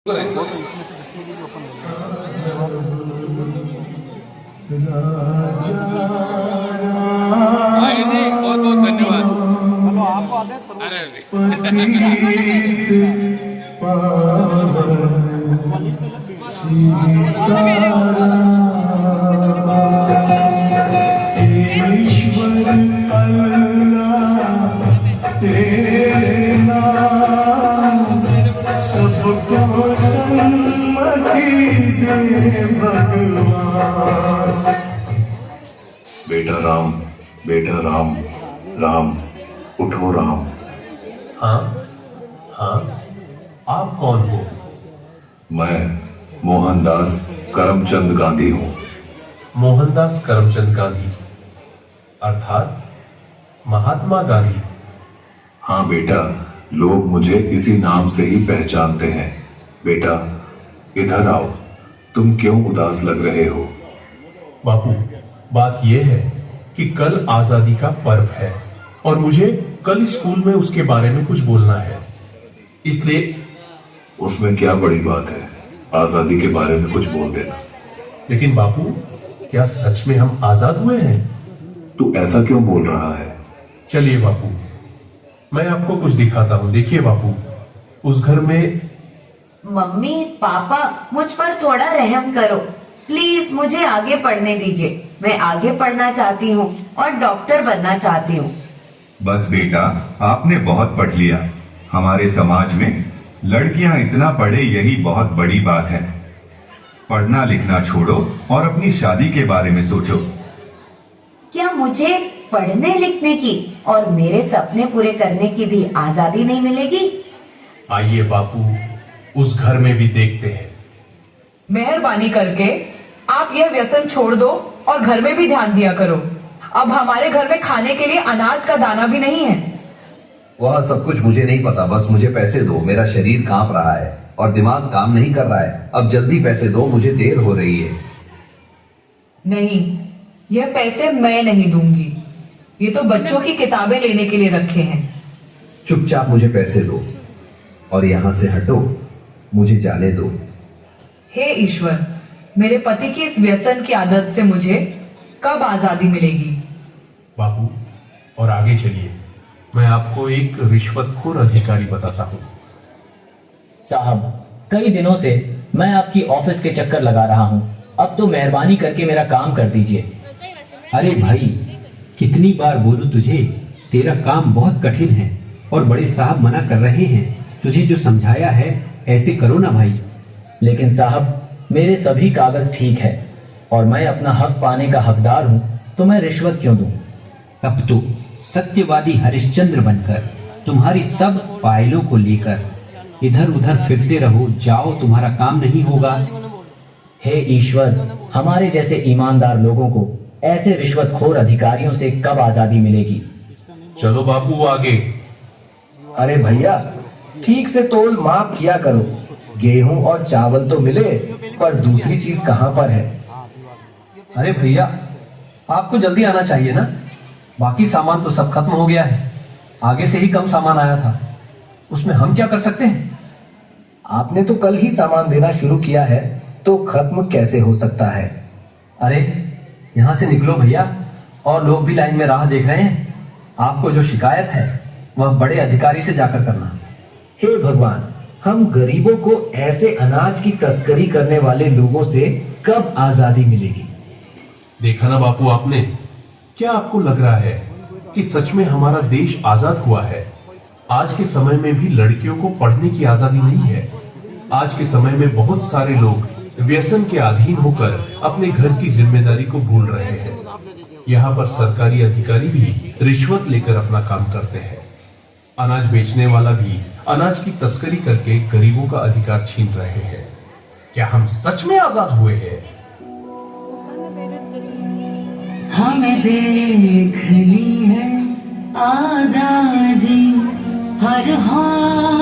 हाँ, बहुत बहुत धन्यवाद। चलो आपको आदेश अरे बेटा राम, राम उठो राम। हाँ हाँ, आप कौन हो? मैं मोहनदास करमचंद गांधी हूँ। मोहनदास करमचंद गांधी अर्थात महात्मा गांधी? हाँ बेटा, लोग मुझे इसी नाम से ही पहचानते हैं। बेटा इधर आओ, तुम क्यों उदास लग रहे हो? बापू, बात यह है कि कल आजादी का पर्व है और मुझे कल स्कूल में उसके बारे में कुछ बोलना है, इसलिए। उसमें क्या बड़ी बात है, आजादी के बारे में कुछ बोल देना। लेकिन बापू, क्या सच में हम आजाद हुए हैं? तू ऐसा क्यों बोल रहा है? चलिए बापू, मैं आपको कुछ दिखाता हूँ। देखिए बापू, उस घर में। मम्मी पापा, मुझ पर थोड़ा रहम करो प्लीज, मुझे आगे पढ़ने दीजिए। मैं आगे पढ़ना चाहती हूँ और डॉक्टर बनना चाहती हूँ। बस बेटा, आपने बहुत पढ़ लिया। हमारे समाज में लड़कियां इतना पढ़े यही बहुत बड़ी बात है। पढ़ना लिखना छोड़ो और अपनी शादी के बारे में सोचो। क्या मुझे पढ़ने लिखने की और मेरे सपने पूरे करने की भी आजादी नहीं मिलेगी? आइए बापू, उस घर में भी देखते हैं। मेहरबानी करके आप यह व्यसन छोड़ दो और घर में भी ध्यान दिया करो। अब हमारे घर में खाने के लिए अनाज का दाना भी नहीं है। वह सब कुछ मुझे नहीं पता, बस मुझे पैसे दो। मेरा शरीर कांप रहा है और दिमाग काम नहीं कर रहा है। अब जल्दी पैसे दो, मुझे देर हो रही है। नहीं, यह पैसे मैं नहीं दूंगी। ये तो बच्चों की किताबें लेने के लिए रखे हैं। चुपचाप मुझे पैसे दो और यहाँ से हटो, मुझे जाने दो। हे ईश्वर, मेरे पति की इस व्यसन की आदत से मुझे कब आजादी मिलेगी? बापू, और आगे चलिए, मैं आपको एक रिश्वतखोर अधिकारी बताता हूँ। साहब, कई दिनों से मैं आपकी ऑफिस के चक्कर लगा रहा हूँ, अब तो मेहरबानी करके मेरा काम कर दीजिए। अरे भाई, कितनी बार बोलूं तुझे, तेरा काम बहुत कठिन है और बड़े साहब मना कर रहे हैं। तुझे जो समझाया है ऐसे करो ना भाई। लेकिन साहब, मेरे सभी कागज ठीक है और मैं अपना हक पाने का हकदार हूँ, तो मैं रिश्वत क्यों दूं? अब तो सत्यवादी हरिश्चंद्र बनकर तुम्हारी सब फाइलों को लेकर इधर उधर फिरते रहो, जाओ, तुम्हारा काम नहीं होगा। हे ईश्वर, हमारे जैसे ईमानदार लोगों को ऐसे रिश्वतखोर अधिकारियों से कब आजादी मिलेगी? चलो बापू, आगे। अरे भैया, ठीक से तोल माप किया करो। गेहूं और चावल तो मिले, पर दूसरी चीज कहाँ पर है? अरे भैया, आपको जल्दी आना चाहिए ना। बाकी सामान तो सब खत्म हो गया है। आगे से ही कम सामान आया था, उसमें हम क्या कर सकते हैं? आपने तो कल ही सामान देना शुरू किया है, तो खत्म कैसे हो सकता है? अरे यहाँ से निकलो भैया, और लोग भी लाइन में राह देख रहे हैं। आपको जो शिकायत है वह बड़े अधिकारी से जाकर करना। हे भगवान, हम गरीबों को ऐसे अनाज की तस्करी करने वाले लोगों से कब आजादी मिलेगी? देखा ना बापू आपने, क्या आपको लग रहा है कि सच में हमारा देश आजाद हुआ है? आज के समय में भी लड़कियों को पढ़ने की आजादी नहीं है। आज के समय में बहुत सारे लोग व्यसन के अधीन होकर अपने घर की जिम्मेदारी को भूल रहे हैं। यहाँ पर सरकारी अधिकारी भी रिश्वत लेकर अपना काम करते हैं। अनाज बेचने वाला भी अनाज की तस्करी करके गरीबों का अधिकार छीन रहे हैं। क्या हम सच में आजाद हुए हैं? हमें देख ली है आजादी हर हाल